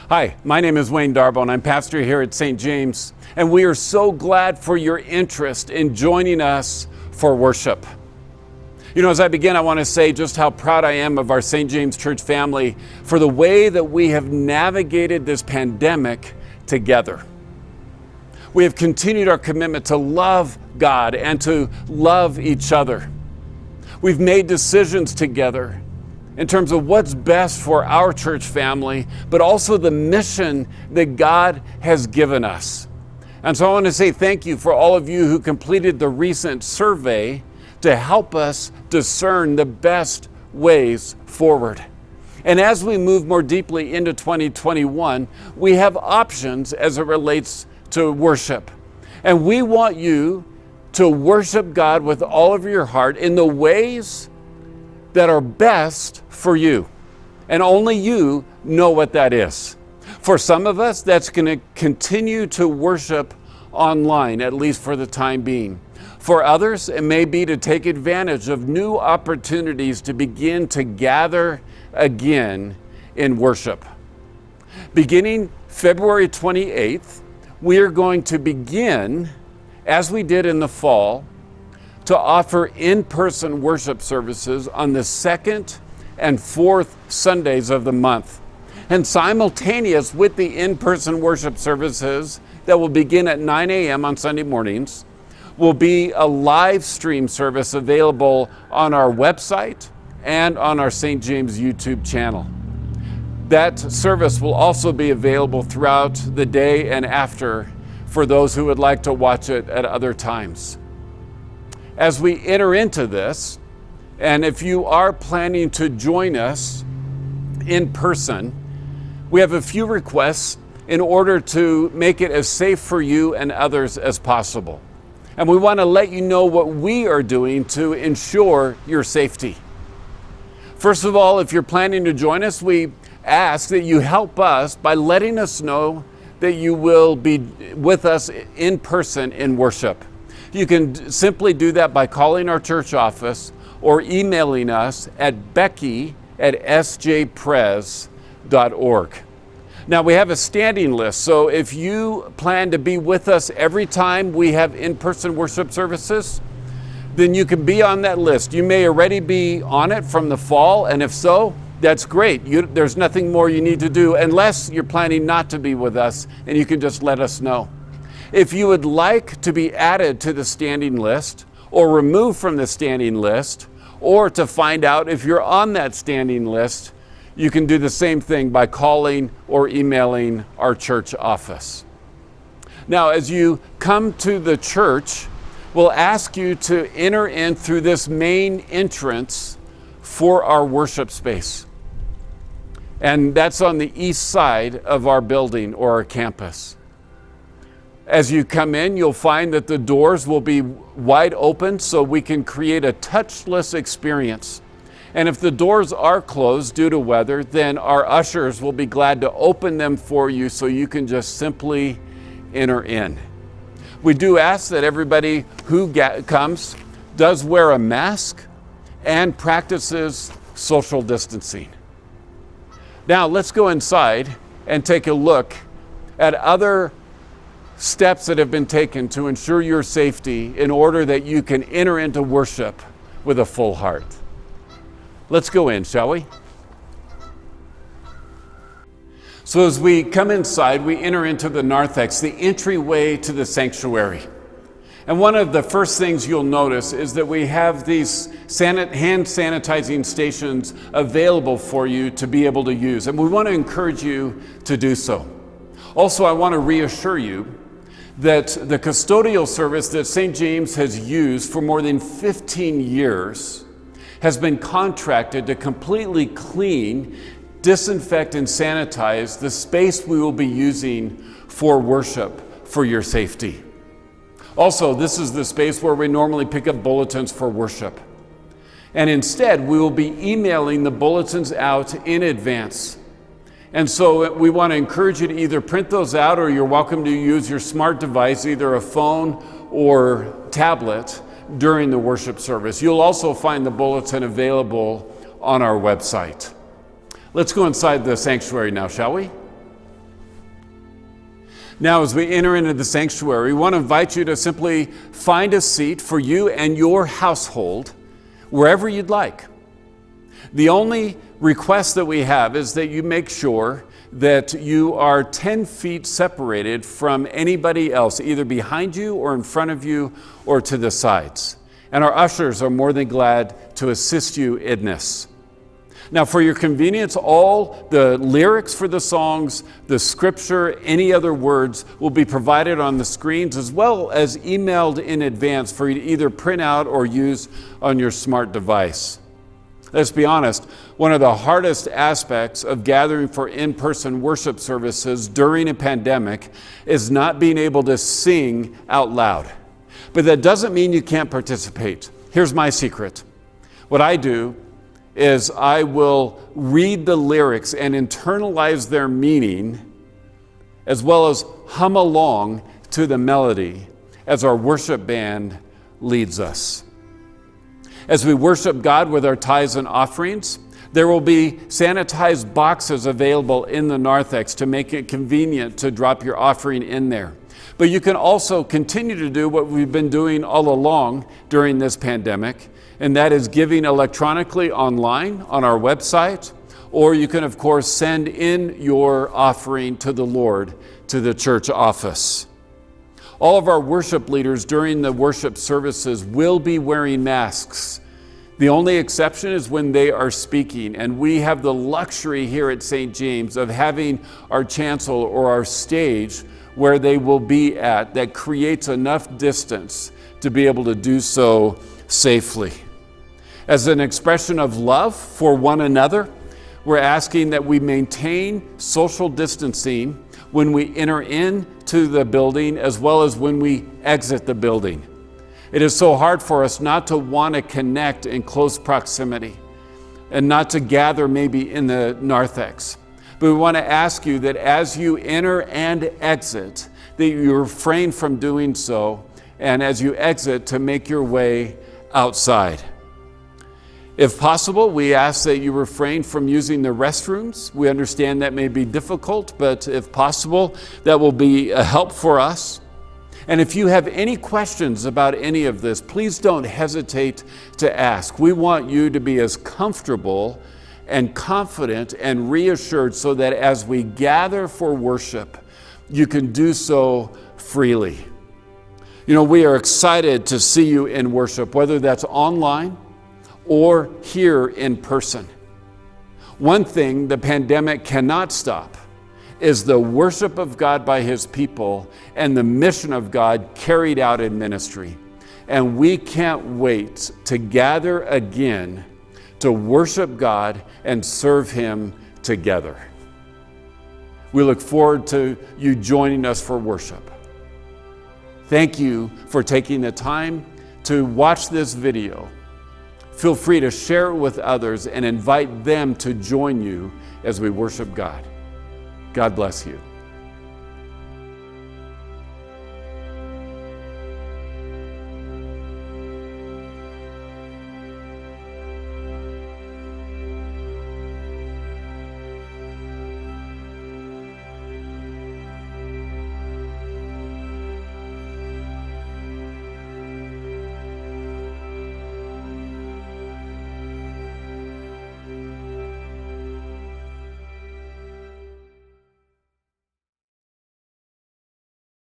Hi, my name is Wayne Darbonne. I'm pastor here at St. James, and we are so glad for your interest in joining us for worship. You know, as I begin, I want to say just how proud I am of our St. James Church family for the way that we have navigated this pandemic together. We have continued our commitment to love God and to love each other. We've made decisions together in terms of what's best for our church family, but also the mission that God has given us. And so I want to say thank you for all of you who completed the recent survey to help us discern the best ways forward. And as we move more deeply into 2021, we have options as it relates to worship. And we want you to worship God with all of your heart in the ways that are best for you. And only you know what that is. For some of us, that's going to continue to worship online, at least for the time being. For others, it may be to take advantage of new opportunities to begin to gather again in worship. Beginning February 28th, we are going to begin, as we did in the fall, to offer in-person worship services on the second and fourth Sundays of the month. And simultaneous with the in-person worship services that will begin at 9 a.m. on Sunday mornings will be a live stream service available on our website and on our St. James YouTube channel. That service will also be available throughout the day and after for those who would like to watch it at other times. As we enter into this, and if you are planning to join us in person, we have a few requests in order to make it as safe for you and others as possible. And we want to let you know what we are doing to ensure your safety. First of all, if you're planning to join us, we ask that you help us by letting us know that you will be with us in person in worship. You can simply do that by calling our church office or emailing us at becky@sjpres.org. Now, we have a standing list, so if you plan to be with us every time we have in-person worship services, then you can be on that list. You may already be on it from the fall, and if so, that's great. There's nothing more you need to do unless you're planning not to be with us, and you can just let us know. If you would like to be added to the standing list or removed from the standing list, or to find out if you're on that standing list, you can do the same thing by calling or emailing our church office. Now, as you come to the church, we'll ask you to enter in through this main entrance for our worship space. And that's on the east side of our building or our campus. As you come in, you'll find that the doors will be wide open so we can create a touchless experience. And if the doors are closed due to weather, then our ushers will be glad to open them for you so you can just simply enter in. We do ask that everybody who comes does wear a mask and practices social distancing. Now let's go inside and take a look at other steps that have been taken to ensure your safety in order that you can enter into worship with a full heart. Let's go in, shall we? So as we come inside, we enter into the narthex, the entryway to the sanctuary. And one of the first things you'll notice is that we have these hand sanitizing stations available for you to be able to use. And we want to encourage you to do so. Also, I want to reassure you that the custodial service that St. James has used for more than 15 years has been contracted to completely clean, disinfect, and sanitize the space we will be using for worship for your safety. Also, this is the space where we normally pick up bulletins for worship. And instead, we will be emailing the bulletins out in advance. And so we want to encourage you to either print those out, or you're welcome to use your smart device, either a phone or tablet, during the worship service. You'll also find the bulletin available on our website. Let's go inside the sanctuary now, shall we? Now, as we enter into the sanctuary, we want to invite you to simply find a seat for you and your household wherever you'd like. The only request that we have is that you make sure that you are 10 feet separated from anybody else, either behind you or in front of you or to the sides. And our ushers are more than glad to assist you in this. Now, for your convenience, all the lyrics for the songs, the scripture, any other words will be provided on the screens as well as emailed in advance for you to either print out or use on your smart device. Let's be honest, one of the hardest aspects of gathering for in-person worship services during a pandemic is not being able to sing out loud. But that doesn't mean you can't participate. Here's my secret. What I do is I will read the lyrics and internalize their meaning, as well as hum along to the melody as our worship band leads us. As we worship God with our tithes and offerings, there will be sanitized boxes available in the narthex to make it convenient to drop your offering in there. But you can also continue to do what we've been doing all along during this pandemic, and that is giving electronically online on our website, or you can, of course, send in your offering to the Lord to the church office. All of our worship leaders during the worship services will be wearing masks. The only exception is when they are speaking, and we have the luxury here at St. James of having our chancel or our stage where they will be at that creates enough distance to be able to do so safely. As an expression of love for one another, we're asking that we maintain social distancing when we enter into the building as well as when we exit the building. It is so hard for us not to want to connect in close proximity and not to gather maybe in the narthex. But we want to ask you that as you enter and exit, that you refrain from doing so, and as you exit, to make your way outside. If possible, we ask that you refrain from using the restrooms. We understand that may be difficult, but if possible, that will be a help for us. And if you have any questions about any of this, please don't hesitate to ask. We want you to be as comfortable and confident and reassured so that as we gather for worship, you can do so freely. You know, we are excited to see you in worship, whether that's online or here in person. One thing the pandemic cannot stop is the worship of God by His people and the mission of God carried out in ministry. And we can't wait to gather again to worship God and serve Him together. We look forward to you joining us for worship. Thank you for taking the time to watch this video. Feel free to share it with others and invite them to join you as we worship God. God bless you.